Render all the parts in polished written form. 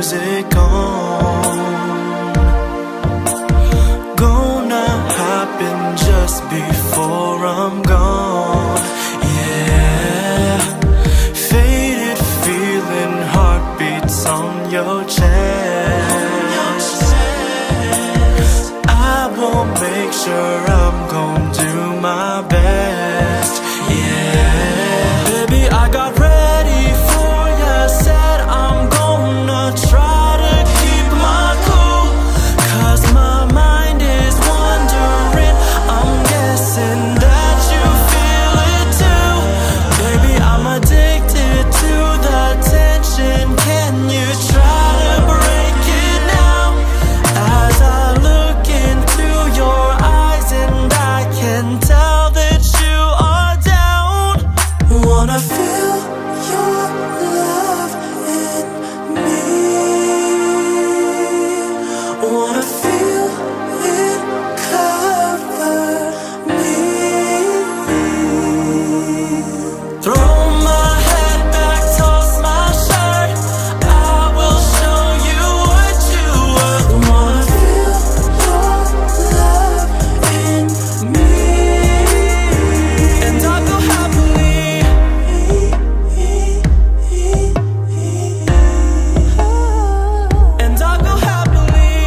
music on. Gonna happen just before I'm gone. Yeah, faded feeling, heartbeats on your chest. I will make sure I'm gonna do my best. Yeah, baby, I got ready for ya. Said I'm gonna try to keep my cool, 'cause my mind is wandering. I'm guessing that you feel it too. Baby, I'm addicted to the tension. Can you try to break it now? As I look into your eyes and I can tell that you are down. Wanna feel your love in me. Wanna feel it cover me. Throw my head back, toss my shirt. I will show you what you worth. Wanna feel your love in me. And I'll go happily. And I'll go happily.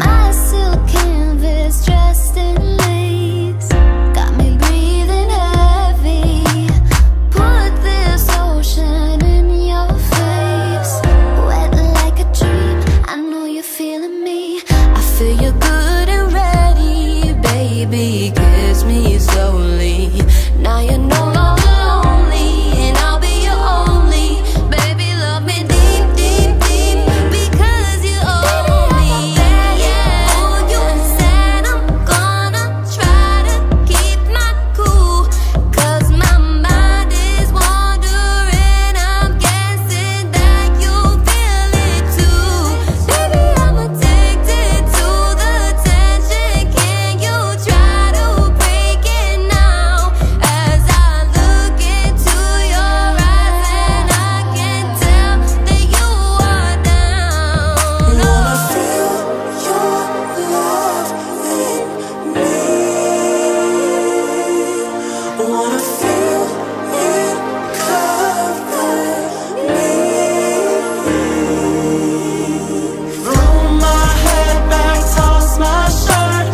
My silk canvas dressed in lace got me breathing heavy. Put this ocean in your face, wet like a dream. I know you're feeling me. I feel you good and ready, baby. Kiss me slowly. Now you're no longer lonely, and I'll be your only. Baby, love me deep, deep, deep, because you owe me. Yeah, you said I'm gonna try to keep my cool, 'cause my mind is wandering. I'm guessing that you feel it too. Baby, I'm addicted to the tension. Can you try to break it now? As I look into your eyes and I can tell that you are down. Wanna feel your love in me. Wanna feel it cover me. Throw my head back, toss my shirt.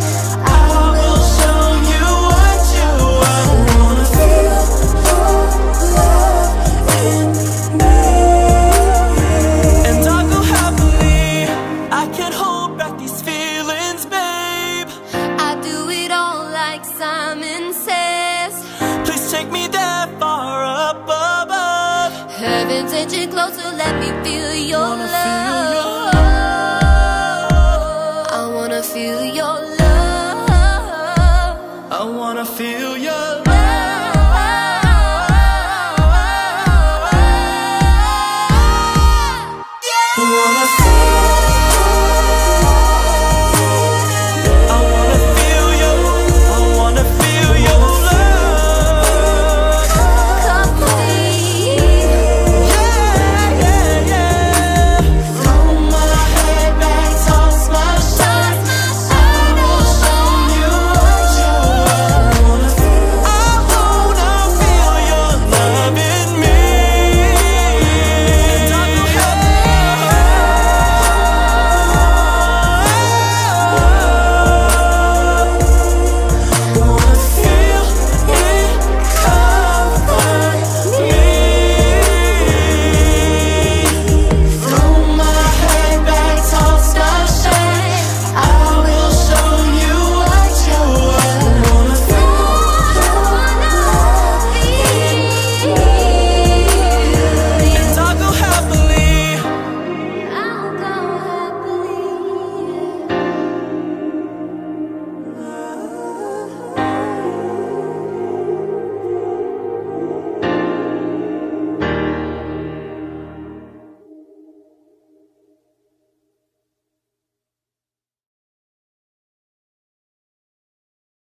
I will show you what you are. Wanna feel your love in me. And I'll go happily. I can't hold back these feelings, babe. I do it all like Simon says. Please take me that far up above. Heaven, take you closer, let me feel your Wanna feel your love. I wanna feel your love. I wanna feel